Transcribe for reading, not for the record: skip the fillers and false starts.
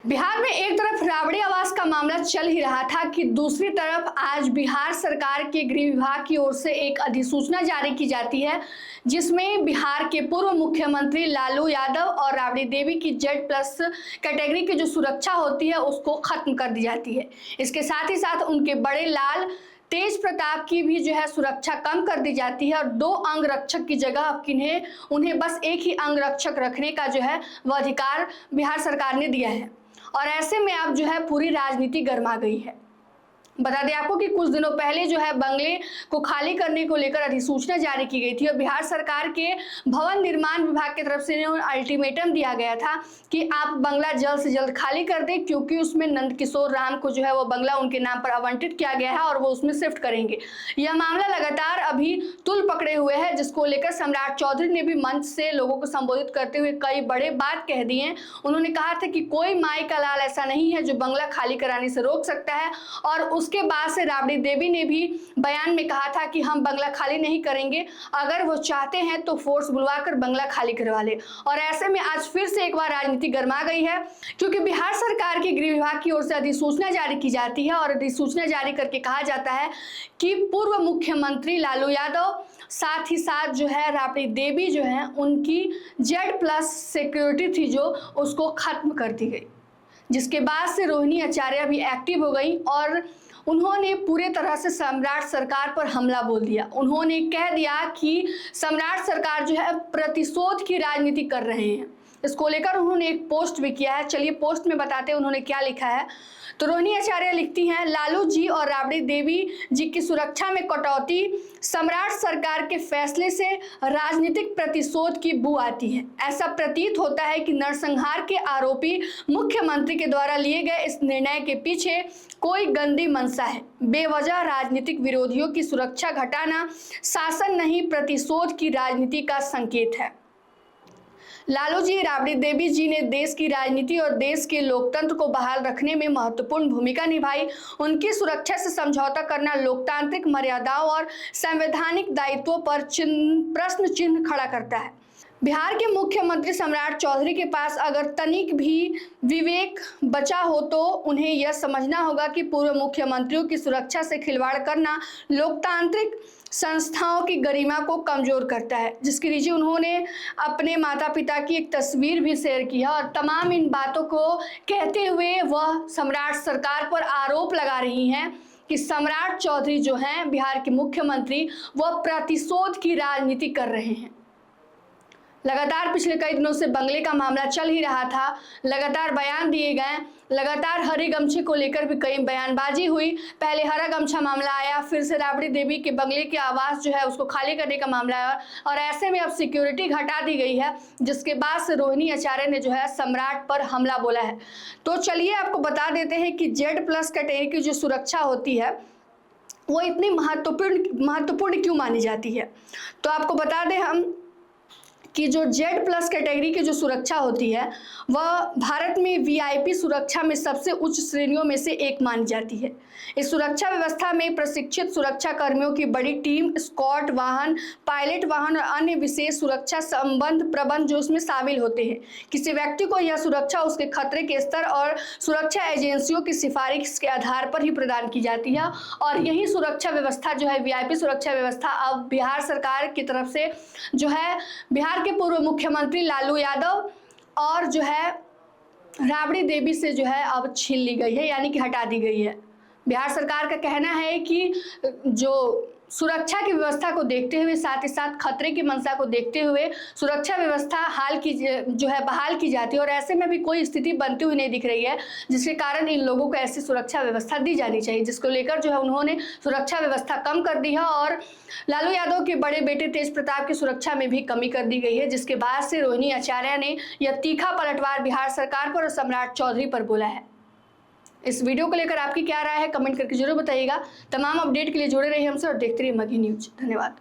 बिहार में एक तरफ राबड़ी आवास का मामला चल ही रहा था कि दूसरी तरफ आज बिहार सरकार के गृह विभाग की ओर से एक अधिसूचना जारी की जाती है जिसमें बिहार के पूर्व मुख्यमंत्री लालू यादव और राबड़ी देवी की Z+ कैटेगरी की जो सुरक्षा होती है उसको खत्म कर दी जाती है। इसके साथ ही साथ उनके बड़े लाल तेज प्रताप की भी जो है सुरक्षा कम कर दी जाती है और 2 अंगरक्षक की जगह अब उन्हें बस एक ही अंगरक्षक रखने का जो है वह अधिकार बिहार सरकार ने दिया है। और ऐसे में अब जो है पूरी राजनीति गर्मा गई है। बता दें आपको कि कुछ दिनों पहले जो है बंगले को खाली करने को लेकर अधिसूचना जारी की गई थी और बिहार सरकार के भवन निर्माण विभाग की तरफ से अल्टीमेटम दिया गया था कि आप बंगला जल्द से जल्द खाली कर दें, क्योंकि उसमें नंद किशोर राम को जो है वो बंगला उनके नाम पर आवंटित किया गया है और वो उसमें शिफ्ट करेंगे। यह मामला लगातार अभी तुल पकड़े हुए है, जिसको लेकर सम्राट चौधरी ने भी मंच से लोगों को संबोधित करते हुए कई बड़े बात कह दी हैं। उन्होंने कहा था कि कोई माई का लाल ऐसा नहीं है जो बंगला खाली कराने से रोक सकता है और उसके बाद से राबड़ी देवी ने भी बयान में कहा था कि हम बंगला खाली नहीं करेंगे, अगर वो चाहते हैं तो फोर्स बुलवाकर बंगला खाली करवा ले। और ऐसे में आज फिर से एक बार राजनीति गर्मा गई है, क्योंकि बिहार सरकार के गृह विभाग की ओर से अधिसूचना जारी की जाती है और अधिसूचना जारी करके कहा जाता है कि पूर्व मुख्यमंत्री लालू यादव साथ ही साथ जो है राबड़ी देवी जो है उनकी Z+ सिक्योरिटी थी जो उसको खत्म कर दी गई, जिसके बाद से रोहिणी आचार्य भी एक्टिव हो गई और उन्होंने पूरे तरह से सम्राट सरकार पर हमला बोल दिया। उन्होंने कह दिया कि सम्राट सरकार जो है प्रतिशोध की राजनीति कर रहे हैं। इसको लेकर उन्होंने एक पोस्ट भी किया है। चलिए पोस्ट में बताते हैं उन्होंने क्या लिखा है। तो रोहिणी आचार्य लिखती हैं, लालू जी और राबड़ी देवी जी की सुरक्षा में कटौती, सम्राट सरकार के फैसले से राजनीतिक प्रतिशोध की बू आती है। ऐसा प्रतीत होता है कि नरसंहार के आरोपी मुख्यमंत्री के द्वारा लिए गए इस निर्णय के पीछे कोई गंदी मंशा है। बेवजह राजनीतिक विरोधियों की सुरक्षा घटाना शासन नहीं प्रतिशोध की राजनीति का संकेत है। लालू जी राबड़ी देवी जी ने देश की राजनीति और देश के लोकतंत्र को बहाल रखने में महत्वपूर्ण भूमिका निभाई। उनकी सुरक्षा से समझौता करना लोकतांत्रिक मर्यादाओं और संवैधानिक दायित्वों पर प्रश्न चिन्ह खड़ा करता है। बिहार के मुख्यमंत्री सम्राट चौधरी के पास अगर तनिक भी विवेक बचा हो तो उन्हें यह समझना होगा कि पूर्व मुख्यमंत्रियों की सुरक्षा से खिलवाड़ करना लोकतांत्रिक संस्थाओं की गरिमा को कमजोर करता है, जिसके नीचे उन्होंने अपने माता पिता की एक तस्वीर भी शेयर की है। और तमाम इन बातों को कहते हुए वह सम्राट सरकार पर आरोप लगा रही हैं कि सम्राट चौधरी जो हैं बिहार के मुख्यमंत्री, वह प्रतिशोध की राजनीति कर रहे हैं। लगातार पिछले कई दिनों से बंगले का मामला चल ही रहा था, लगातार बयान दिए गए, लगातार हरे गमछे को लेकर भी कई बयानबाजी हुई। पहले हरा गमछा मामला आया, फिर से राबड़ी देवी के बंगले के आवास जो है उसको खाली करने का मामला आया और ऐसे में अब सिक्योरिटी घटा दी गई है, जिसके बाद से रोहिणी आचार्य ने जो है सम्राट पर हमला बोला है। तो चलिए आपको बता देते हैं कि Z+ कैटेगरी की जो सुरक्षा होती है वो इतनी महत्वपूर्ण क्यों मानी जाती है। तो आपको बता दें हम कि जो Z+ कैटेगरी की जो सुरक्षा होती है वह भारत में VIP सुरक्षा में सबसे उच्च श्रेणियों में से एक मानी जाती है। इस सुरक्षा व्यवस्था में प्रशिक्षित सुरक्षा कर्मियों की बड़ी टीम, स्कॉट वाहन, पायलट वाहन और अन्य विशेष सुरक्षा संबंध प्रबंध जो उसमें शामिल होते हैं। किसी व्यक्ति को यह सुरक्षा उसके खतरे के स्तर और सुरक्षा एजेंसियों की सिफारिश के आधार पर ही प्रदान की जाती है। और यही सुरक्षा व्यवस्था जो है VIP सुरक्षा व्यवस्था अब बिहार सरकार की तरफ से जो है बिहार के पूर्व मुख्यमंत्री लालू यादव और जो है राबड़ी देवी से जो है अब छीन ली गई है, यानी कि हटा दी गई है। बिहार सरकार का कहना है कि जो सुरक्षा की व्यवस्था को देखते हुए साथ ही साथ खतरे की मंशा को देखते हुए सुरक्षा व्यवस्था बहाल की जाती है और ऐसे में भी कोई स्थिति बनती हुई नहीं दिख रही है जिसके कारण इन लोगों को ऐसी सुरक्षा व्यवस्था दी जानी चाहिए, जिसको लेकर जो है उन्होंने सुरक्षा व्यवस्था कम कर दी है और लालू यादव के बड़े बेटे तेज प्रताप की सुरक्षा में भी कमी कर दी गई है, जिसके बाद से रोहिणी आचार्य ने यह तीखा पलटवार बिहार सरकार पर और सम्राट चौधरी पर बोला है। इस वीडियो को लेकर आपकी क्या राय है कमेंट करके जरूर बताइएगा। तमाम अपडेट के लिए जुड़े रहिए हमसे और देखते रहिए मगही न्यूज। धन्यवाद।